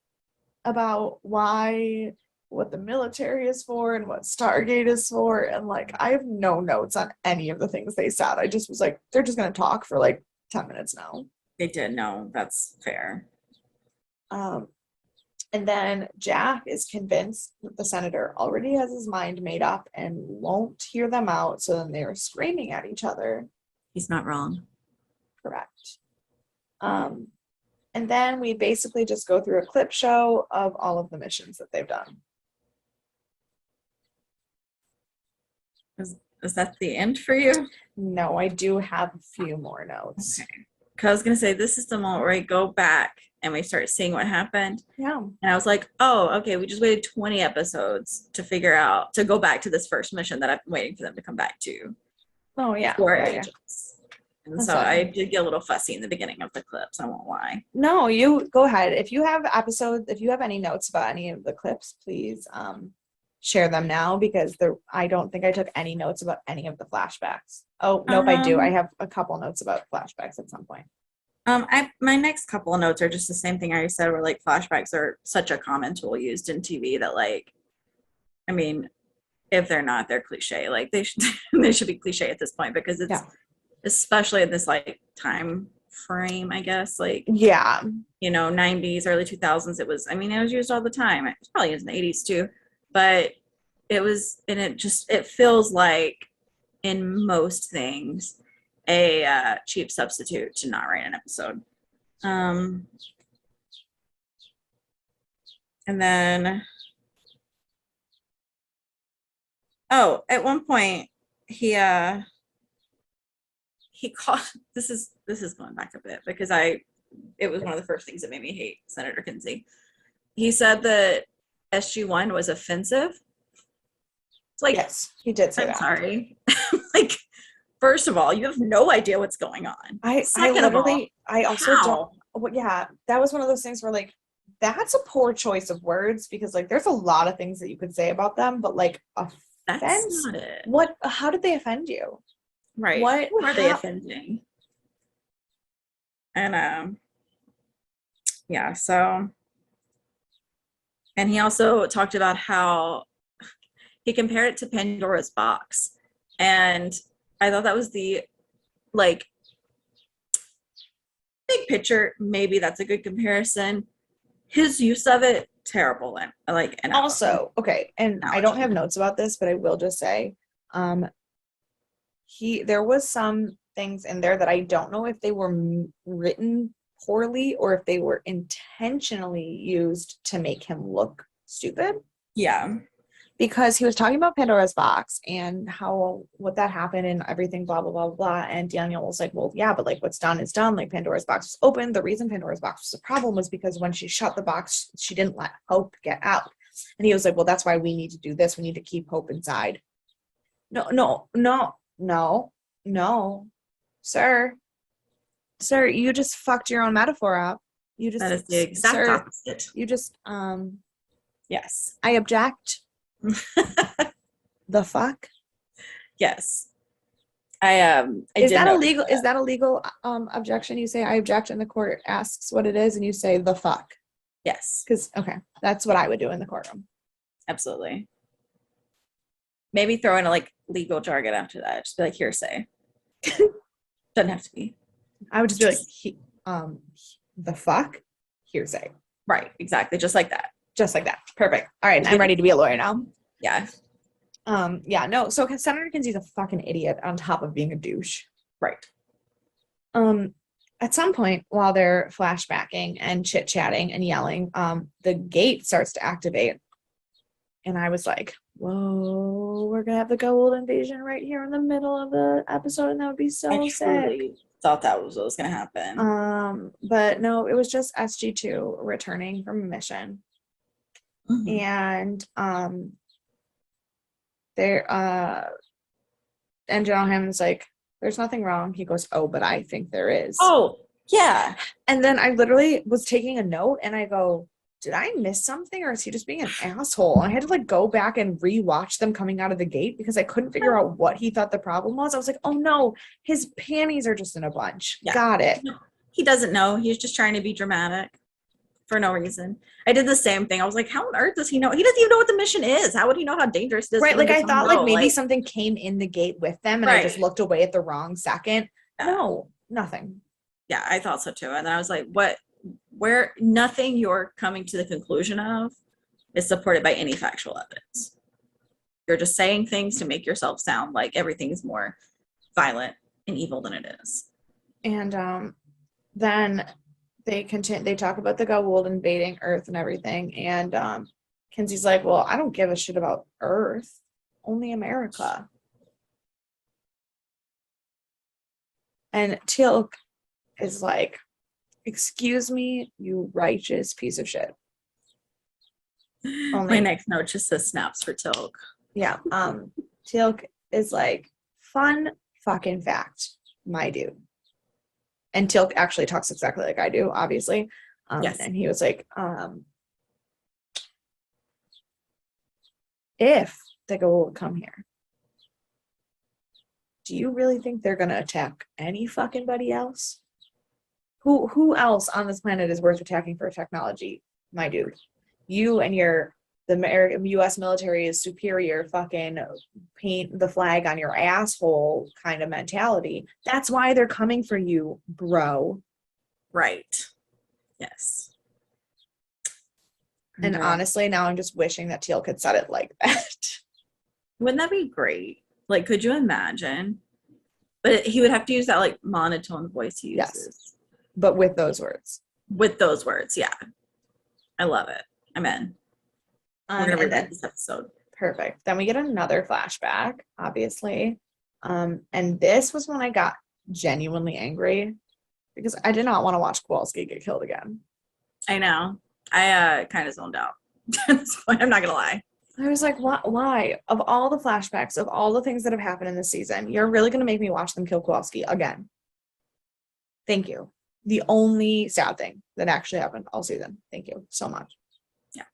Speaker 1: about what the military is for and what Stargate is for, and like I have no notes on any of the things they said. I just was like, they're just gonna talk for like 10 minutes now.
Speaker 2: They did. No, that's fair.
Speaker 1: And then Jack is convinced that the senator already has his mind made up and won't hear them out, so then they're screaming at each other.
Speaker 2: He's not wrong.
Speaker 1: Correct. And then we basically just go through a clip show of all of the missions that they've done.
Speaker 2: Is that the end for you?
Speaker 1: No, I do have a few more notes.
Speaker 2: Okay. Because I was going to say, this is the moment where I go back and we start seeing what happened.
Speaker 1: Yeah.
Speaker 2: And I was like, oh, okay, we just waited 20 episodes to go back to this first mission that I've been waiting for them to come back to.
Speaker 1: Oh, yeah.
Speaker 2: Agents. And so I did get a little fussy in the beginning of the clips, I won't lie.
Speaker 1: No, you go ahead. If you have any notes about any of the clips, please share them now, because I don't think I took any notes about any of the flashbacks. Oh, nope, I do. I have a couple notes about flashbacks at some point.
Speaker 2: My next couple of notes are just the same thing I said, where like flashbacks are such a common tool used in TV that like, I mean, if they're not, they're cliche. Like they should they should be cliche at this point because it's
Speaker 1: Yeah.
Speaker 2: especially in this like time frame, I guess. Like,
Speaker 1: Yeah.
Speaker 2: 90s, early 2000s, it was used all the time. It was probably used in the 80s too, but it feels like in most things a cheap substitute to not write an episode. And then, oh, at one point he called this is going back a bit because it was one of the first things that made me hate Senator Kinsey. He said that SG-1 was offensive. It's like,
Speaker 1: Yes, he did say
Speaker 2: I'm
Speaker 1: that.
Speaker 2: sorry. Like, first of all, you have no idea what's going on.
Speaker 1: I
Speaker 2: Second of all,
Speaker 1: literally, I also
Speaker 2: how?
Speaker 1: don't, well, yeah, that was one of those things where like, that's a poor choice of words because like, there's a lot of things that you could say about them, but like,
Speaker 2: That's
Speaker 1: offense,
Speaker 2: not it.
Speaker 1: how did they offend you?
Speaker 2: Right.
Speaker 1: What
Speaker 2: Who are they
Speaker 1: how-
Speaker 2: offending? And yeah, so, and he also talked about how he compared it to Pandora's box. And I thought that was the like big picture, maybe that's a good comparison. His use of it, terrible. And
Speaker 1: Also, okay, and I don't have notes about this, but I will just say, um, there was some things in there that I don't know if they were written poorly or if they were intentionally used to make him look stupid.
Speaker 2: Yeah.
Speaker 1: Because he was talking about Pandora's box and how what that happened and everything, blah blah blah blah. And Daniel was like, "Well, yeah, but like what's done is done. Like Pandora's box was open. The reason Pandora's box was a problem was because when she shut the box, she didn't let Hope get out." And he was like, "Well, that's why we need to do this. We need to keep Hope inside." No, no, no, no, no, sir, sir, you just fucked your own metaphor up. You just
Speaker 2: That is the exact
Speaker 1: sir,
Speaker 2: opposite.
Speaker 1: you just
Speaker 2: Yes.
Speaker 1: I object. The fuck?
Speaker 2: Yes. I
Speaker 1: Is
Speaker 2: did
Speaker 1: that
Speaker 2: notice
Speaker 1: illegal?
Speaker 2: that.
Speaker 1: Is that a legal objection? You say I object and the court asks what it is and you say the fuck.
Speaker 2: Yes,
Speaker 1: Because okay, that's what I would do in the courtroom.
Speaker 2: absolutely. Maybe throw in a like legal jargon after that. Just be like hearsay. Doesn't have to be.
Speaker 1: I would just be like the fuck? Hearsay.
Speaker 2: Right, exactly. Just like that.
Speaker 1: Just like that. Perfect. All right, I'm ready to be a lawyer now.
Speaker 2: Yeah.
Speaker 1: Yeah, no, so Senator Kinsey's a fucking idiot on top of being a douche.
Speaker 2: Right.
Speaker 1: At some point while they're flashbacking and chit-chatting and yelling, the gate starts to activate. And I was like, whoa, we're gonna have the gold invasion right here in the middle of the episode, and that would be so sick.
Speaker 2: Thought that was what was gonna happen.
Speaker 1: But no, it was just SG-2 returning from a mission.
Speaker 2: Mhm.
Speaker 1: And and General Hammond's like, there's nothing wrong. He goes, oh, but I think there is.
Speaker 2: Oh, yeah.
Speaker 1: And then I literally was taking a note and I go, did I miss something or is he just being an asshole? And I had to like go back and rewatch them coming out of the gate because I couldn't figure out what he thought the problem was. I was like, oh no, his panties are just in a bunch.
Speaker 2: Yeah.
Speaker 1: Got it.
Speaker 2: No, he doesn't know. He's just trying to be dramatic for no reason. I did the same thing. I was like, how on earth does he know? He doesn't even know what the mission is. How would he know how dangerous it is?
Speaker 1: Right. Like I thought like maybe
Speaker 2: like,
Speaker 1: something came in the gate with them and I just looked away at the wrong second.
Speaker 2: Yeah.
Speaker 1: No, nothing.
Speaker 2: Yeah, I thought so too. And then I was like, where nothing you're coming to the conclusion of is supported by any factual evidence. You're just saying things to make yourself sound like everything's more violent and evil than it is.
Speaker 1: And then they talk about the Goa'uld invading Earth and everything. And Kinsey's like, well, I don't give a shit about Earth, only America. And Teal'c is like, excuse me, you righteous piece of shit.
Speaker 2: My next note just says snaps for Teal'c.
Speaker 1: Yeah. Teal'c is like, fun fucking fact, my dude. And Teal'c actually talks exactly like I do, obviously.
Speaker 2: Yes.
Speaker 1: And he was like, if the Goa'uld come here, do you really think they're gonna attack any fucking buddy else? Who else on this planet is worth attacking for technology, my dude? You and the American U.S. military is superior. Fucking paint the flag on your asshole kind of mentality. That's why they're coming for you, bro.
Speaker 2: Right. Yes.
Speaker 1: And honestly, now I'm just wishing that Teal could set it like that.
Speaker 2: Wouldn't that be great? Like, could you imagine? But he would have to use that like monotone voice he uses.
Speaker 1: Yes. But with those words.
Speaker 2: With those words, yeah. I love it. I'm in. We're gonna read this episode.
Speaker 1: Perfect. Then we get another flashback, obviously. And this was when I got genuinely angry because I did not want to watch Kowalski get killed again.
Speaker 2: I know. I kind of zoned out at this point. I'm not gonna lie.
Speaker 1: I was like, why? Of all the flashbacks, of all the things that have happened in this season, you're really going to make me watch them kill Kowalski again. Thank you. The only sad thing that actually happened all season. Thank you so much.
Speaker 2: Yeah.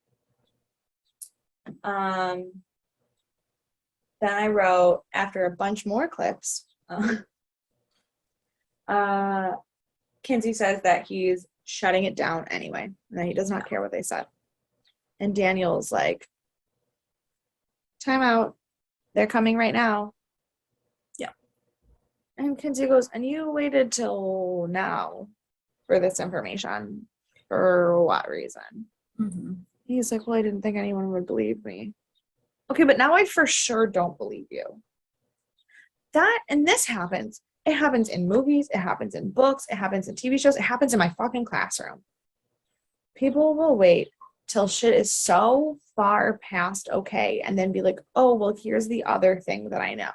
Speaker 1: Then I wrote, after a bunch more clips, Kinsey says that he's shutting it down anyway, and that he does not care what they said. And Daniel's like, time out. They're coming right now.
Speaker 2: Yeah.
Speaker 1: And Kinsey goes, and you waited till now for this information. For what reason?
Speaker 2: Mm-hmm.
Speaker 1: He's like, well, I didn't think anyone would believe me. Okay, but now I for sure don't believe you. And this happens. It happens in movies. It happens in books. It happens in TV shows. It happens in my fucking classroom. People will wait till shit is so far past okay and then be like, oh, well, here's the other thing that I know.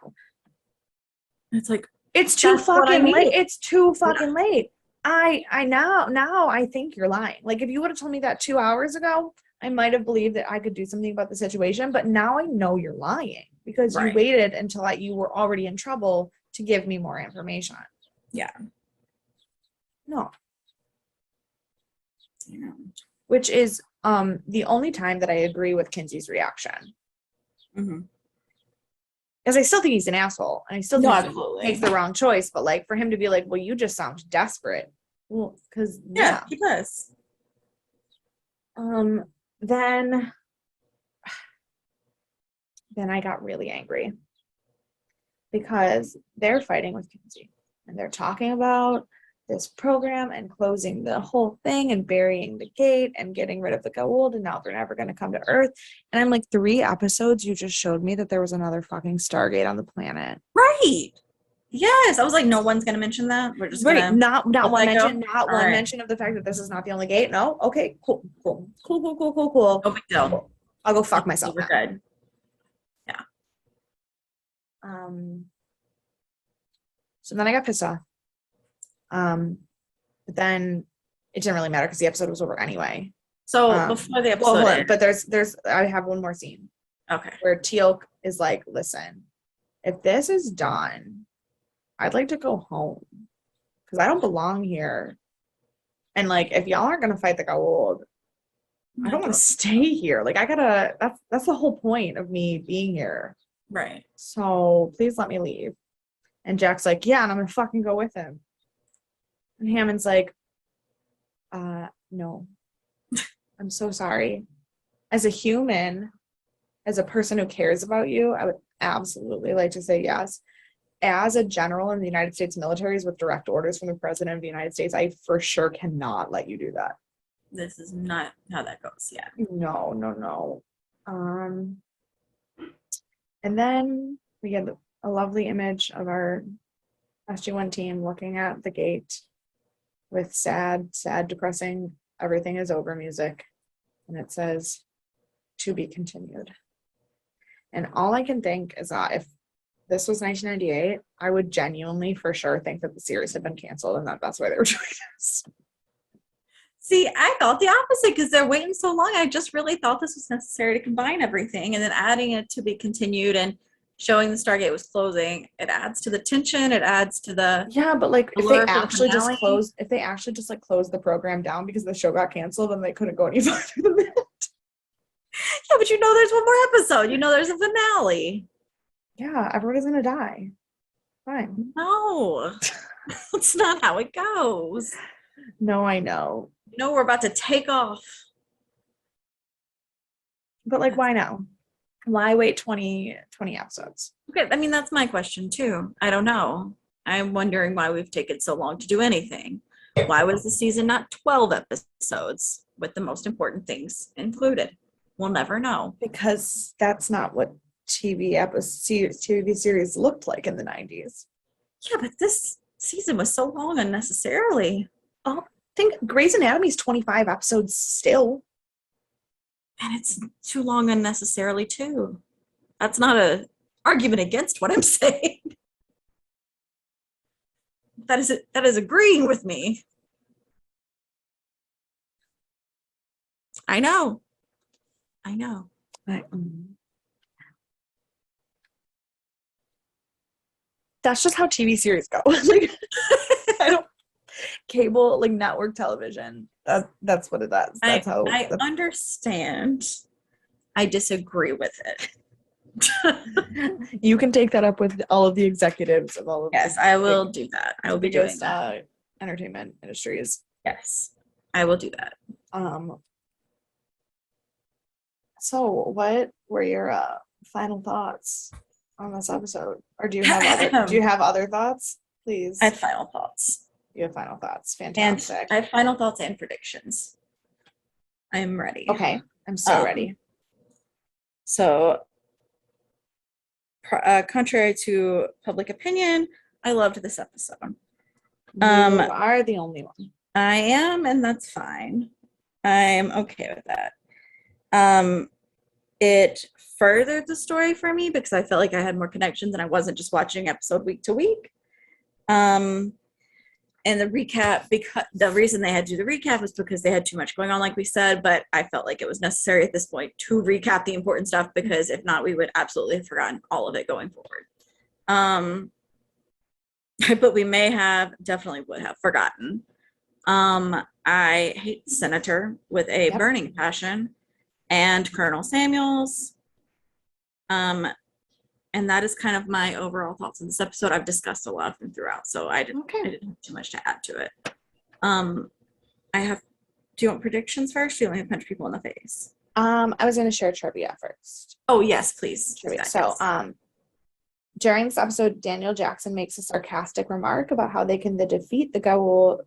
Speaker 2: It's like,
Speaker 1: it's too fucking late. It's too fucking late. I now I think you're lying. Like, if you would have told me that 2 hours ago, I might have believed that I could do something about the situation, but now I know you're lying because you waited until you were already in trouble to give me more information.
Speaker 2: Yeah.
Speaker 1: No. Yeah. Which is the only time that I agree with Kinsey's reaction.
Speaker 2: Mm-hmm.
Speaker 1: Because I still think he's an asshole, and I still think
Speaker 2: absolutely
Speaker 1: he makes the wrong choice. But like, for him to be like, "Well, you just sound desperate," well, because
Speaker 2: yeah, he does.
Speaker 1: Then I got really angry because they're fighting with Kinsey, and they're talking about this program and closing the whole thing and burying the gate and getting rid of the gold, and now they're never going to come to Earth. And I'm like, 3 episodes you just showed me that there was another fucking Stargate on the planet.
Speaker 2: Right. Yes. I was like, no one's going to mention that. We're just
Speaker 1: right. Not one mention.
Speaker 2: All right.
Speaker 1: Mention of the fact that this is not the only gate. No. Okay. Cool. No
Speaker 2: big deal.
Speaker 1: Cool. I'll go fuck myself.
Speaker 2: We're good. Yeah.
Speaker 1: So then I got pissed off. But then it didn't really matter because the episode was over anyway.
Speaker 2: So before the episode,
Speaker 1: but there's I have one more scene.
Speaker 2: Okay.
Speaker 1: Where Teal is like, listen, if this is done, I'd like to go home because I don't belong here. And like, if y'all aren't gonna fight the gold, I don't want to stay here. Like, that's the whole point of me being here.
Speaker 2: Right.
Speaker 1: So please let me leave. And Jack's like, yeah, and I'm gonna fucking go with him. And Hammond's like, no. I'm so sorry. As a human, as a person who cares about you, I would absolutely like to say yes. As a general in the United States militaries with direct orders from the President of the United States, I for sure cannot let you do that.
Speaker 2: This is not how that goes. Yeah.
Speaker 1: No. And then we get a lovely image of our SG-1 team looking at the gate with sad, depressing, everything is over music. And it says, to be continued. And all I can think is that if this was 1998, I would genuinely for sure think that the series had been canceled and that's why they were doing this.
Speaker 2: See, I thought the opposite because they're waiting so long. I just really thought this was necessary to combine everything, and then adding it to be continued and showing the Stargate was closing. It adds to the tension. It adds to the
Speaker 1: but like if they actually just closed the program down because the show got canceled and they couldn't go any farther than that.
Speaker 2: Yeah, but there's one more episode. There's a finale.
Speaker 1: Yeah, everybody's gonna die. Fine.
Speaker 2: No, that's not how it goes.
Speaker 1: No, I know.
Speaker 2: No, we're about to take off.
Speaker 1: But like, why now? Why wait 20 episodes?
Speaker 2: Okay, I mean, that's my question too. I don't know. I'm wondering why we've taken so long to do anything. Why was the season not 12 episodes with the most important things included? We'll never know.
Speaker 1: Because that's not what TV series looked like in the 90s.
Speaker 2: Yeah, but this season was so long unnecessarily.
Speaker 1: Oh, I think Grey's Anatomy's 25 episodes still.
Speaker 2: And it's too long unnecessarily too. That's not a argument against what I'm saying. That is agreeing with me. I know.
Speaker 1: That's just how TV series go. Like, I don't cable, like network television. That's what it does. That's how
Speaker 2: I understand. I disagree with it.
Speaker 1: You can take that up with all of the executives of all of
Speaker 2: Yes, I will do that. I will be doing that.
Speaker 1: Entertainment industries.
Speaker 2: Yes, I will do that.
Speaker 1: So what were your final thoughts on this episode? Or do you have other thoughts? Please.
Speaker 2: I have final thoughts.
Speaker 1: You have final thoughts. Fantastic.
Speaker 2: And I have final thoughts and predictions. I am ready.
Speaker 1: Okay. I'm so ready.
Speaker 2: So, contrary to public opinion, I loved this episode.
Speaker 1: You are the only one.
Speaker 2: I am, and that's fine. I'm okay with that. It furthered the story for me because I felt like I had more connections and I wasn't just watching episode week to week. And the recap, because the reason they had to do the recap was because they had too much going on, like we said, but I felt like it was necessary at this point to recap the important stuff because if not, we would absolutely have forgotten all of it going forward. But we definitely would have forgotten. I hate the Senator with a burning passion and Colonel Samuels. And that is kind of my overall thoughts on this episode. I've discussed a lot of them throughout, so I didn't have too much to add to it. Do you want predictions first? Do you want me to punch people in the face?
Speaker 1: I was going to share trivia first.
Speaker 2: Oh, yes, please.
Speaker 1: Trivia. So, during this episode, Daniel Jackson makes a sarcastic remark about how they can defeat the Goa'uld.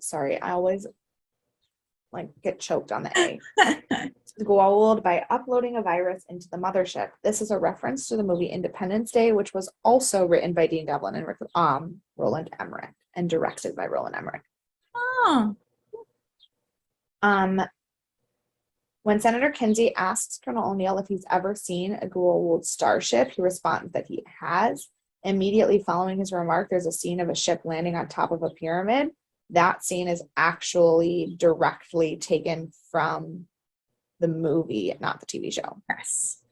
Speaker 1: Sorry, I always get choked on the A. The Goa'uld by uploading a virus into the mothership. This is a reference to the movie Independence Day, which was also written by Dean Devlin and Roland Emmerich and directed by Roland Emmerich.
Speaker 2: Oh.
Speaker 1: When Senator Kinsey asks Colonel O'Neill if he's ever seen a Goa'uld starship, he responds that he has. Immediately following his remark, there's a scene of a ship landing on top of a pyramid. That scene is actually directly taken from the movie, not the TV show.
Speaker 2: Yes.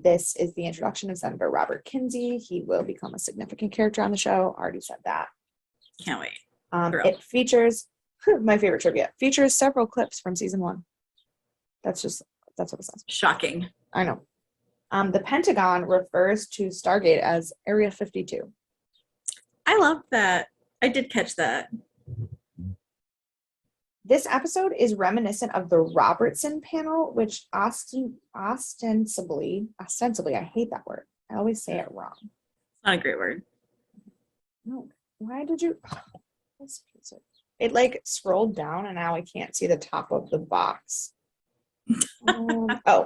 Speaker 1: This is the introduction of Senator Robert Kinsey. He will become a significant character on the show. Already said that.
Speaker 2: Can't wait.
Speaker 1: It features, my favorite trivia, features several clips from season 1. That's what it says.
Speaker 2: Shocking.
Speaker 1: I know. The Pentagon refers to Stargate as Area 52.
Speaker 2: I love that. I did catch that.
Speaker 1: This episode is reminiscent of the Robertson panel, which ostensibly, I hate that word. I always say it wrong.
Speaker 2: It's not a great word.
Speaker 1: No. Why did you? It scrolled down and now I can't see the top of the box.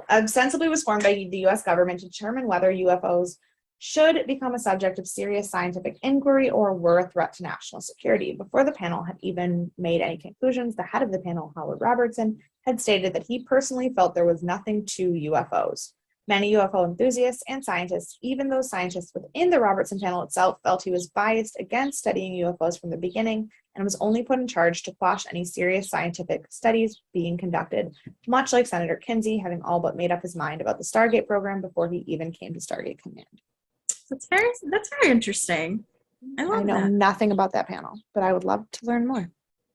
Speaker 1: Ostensibly was formed by the U.S. government to determine whether UFOs should become a subject of serious scientific inquiry or were a threat to national security. Before the panel had even made any conclusions, the head of the panel, Howard Robertson, had stated that he personally felt there was nothing to UFOs. Many UFO enthusiasts and scientists, even those scientists within the Robertson panel itself, felt he was biased against studying UFOs from the beginning and was only put in charge to quash any serious scientific studies being conducted, much like Senator Kinsey, having all but made up his mind about the Stargate program before he even came to Stargate Command.
Speaker 2: That's very interesting. I
Speaker 1: know nothing about that panel, but I would love to learn more.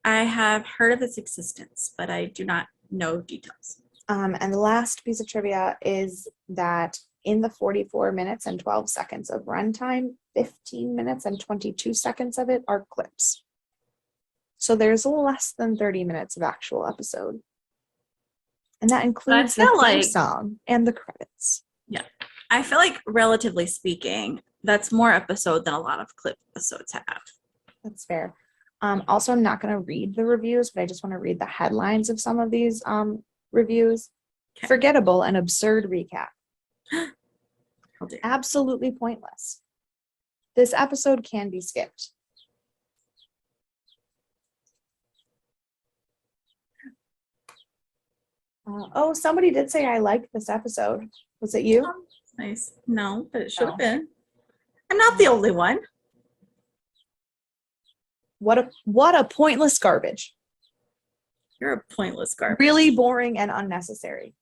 Speaker 2: I have heard of its existence, but I do not know details.
Speaker 1: And the last piece of trivia is that in the 44 minutes and 12 seconds of runtime, 15 minutes and 22 seconds of it are clips. So there's less than 30 minutes of actual episode. And that includes the
Speaker 2: feel
Speaker 1: theme
Speaker 2: like-
Speaker 1: song and the credits.
Speaker 2: Yeah. I feel like, relatively speaking, that's more episode than a lot of clip episodes have.
Speaker 1: That's fair. Also, I'm not going to read the reviews, but I just want to read the headlines of some of these reviews.
Speaker 2: Okay.
Speaker 1: Forgettable and absurd recap.
Speaker 2: I'll do.
Speaker 1: Absolutely pointless. This episode can be skipped. Oh, somebody did say I liked this episode. Was it you?
Speaker 2: Nice. No, but it should have
Speaker 1: No.
Speaker 2: been. I'm not the only one.
Speaker 1: What a pointless garbage.
Speaker 2: You're a pointless garbage.
Speaker 1: Really boring and unnecessary.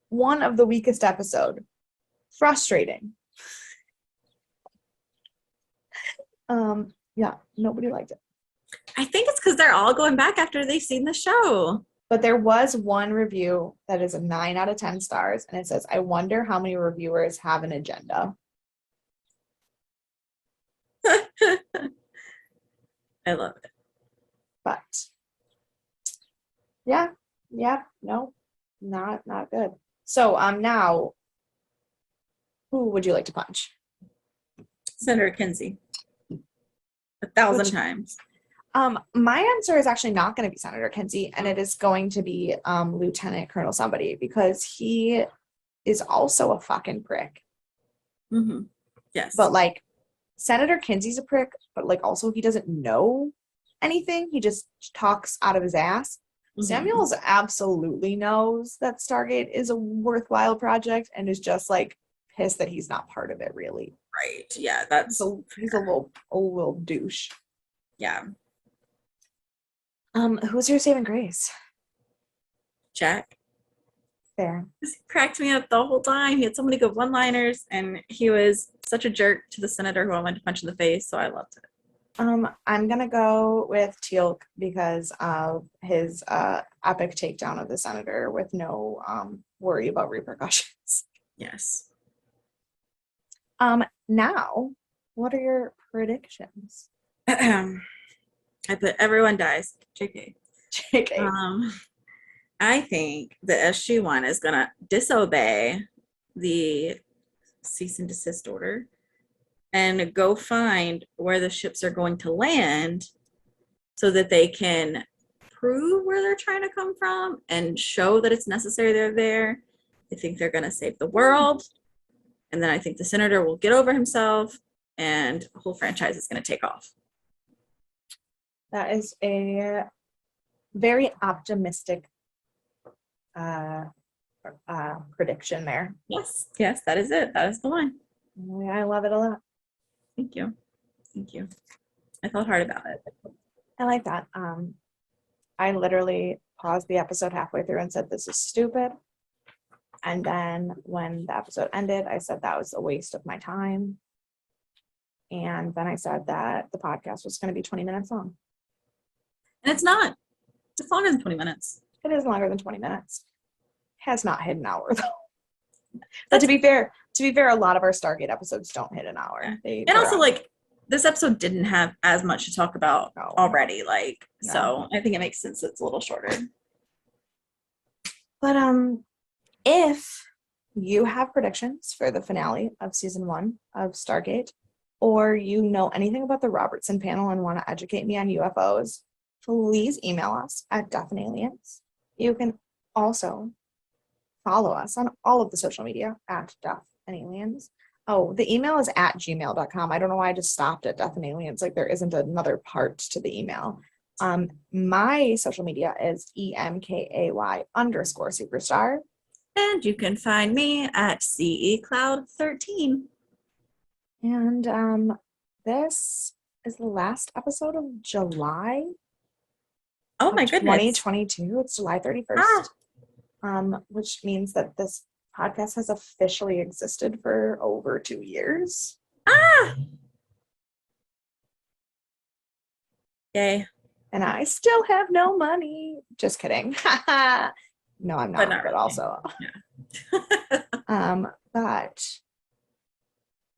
Speaker 1: One of the weakest episode. Frustrating. Yeah, nobody liked it.
Speaker 2: I think it's because they're all going back after they've seen the show.
Speaker 1: But there was one review that is a 9 out of 10 stars, and it says, I wonder how many reviewers have an agenda.
Speaker 2: I love it.
Speaker 1: But yeah, no, not good. So now, who would you like to punch?
Speaker 2: Senator Kinsey. 1,000
Speaker 1: Which-
Speaker 2: times.
Speaker 1: My answer is actually not going to be Senator Kinsey, and it is going to be Lieutenant Colonel somebody, because he is also a fucking prick.
Speaker 2: Mm-hmm. Yes.
Speaker 1: But like, Senator Kinsey's a prick, but like also he doesn't know anything. He just talks out of his ass.
Speaker 2: Mhm.
Speaker 1: Samuels absolutely knows that Stargate is a worthwhile project and is just like pissed that he's not part of it, really.
Speaker 2: Right. Yeah, that's
Speaker 1: He's a little douche.
Speaker 2: yeah.
Speaker 1: Who's your saving grace?
Speaker 2: Jack.
Speaker 1: Fair.
Speaker 2: He cracked me up the whole time. He had so many good one-liners, and he was such a jerk to the senator who I wanted to punch in the face, so I loved it.
Speaker 1: I'm gonna go with Teal'c because of his epic takedown of the senator with no worry about repercussions.
Speaker 2: Yes.
Speaker 1: Now, what are your predictions?
Speaker 2: I put everyone dies. JK.
Speaker 1: JK.
Speaker 2: I think the SG-1 is gonna disobey the cease and desist order and go find where the ships are going to land so that they can prove where they're trying to come from and show that it's necessary they're there. I think they're gonna save the world. And then I think the senator will get over himself and the whole franchise is gonna take off.
Speaker 1: That is a very optimistic prediction there.
Speaker 2: Yes, that is it. That is the one.
Speaker 1: I love it a lot.
Speaker 2: Thank you. I thought hard about it.
Speaker 1: I like that. I literally paused the episode halfway through and said, this is stupid. And then when the episode ended, I said that was a waste of my time. And then I said that the podcast was going to be 20 minutes long.
Speaker 2: And it's not. It's longer than 20 minutes.
Speaker 1: It is longer than 20 minutes. Has not hit an hour though. But to be fair, a lot of our Stargate episodes don't hit an hour.
Speaker 2: And also, like, this episode didn't have as much to talk about already. Like,
Speaker 1: No.
Speaker 2: So I think it makes sense it's a little shorter.
Speaker 1: But if you have predictions for the finale of season 1 of Stargate, or you know anything about the Robertson panel and want to educate me on UFOs, please email us at Death and Aliens. You can also follow us on all of the social media at Death and Aliens. Oh, the email is at gmail.com. I don't know why I just stopped at Death and Aliens. Like, there isn't another part to the email. My social media is EMKAY_superstar.
Speaker 2: And you can find me at CECloud13.
Speaker 1: And this is the last episode of July.
Speaker 2: Oh my goodness.
Speaker 1: 2022. It's July 31st. Which means that this podcast has officially existed for over 2 years.
Speaker 2: Yay.
Speaker 1: And I still have no money. Just kidding. No, I'm not.
Speaker 2: But not
Speaker 1: But
Speaker 2: really.
Speaker 1: also, but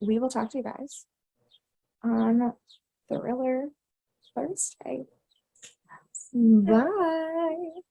Speaker 1: we will talk to you guys on Thriller Thursday. Bye.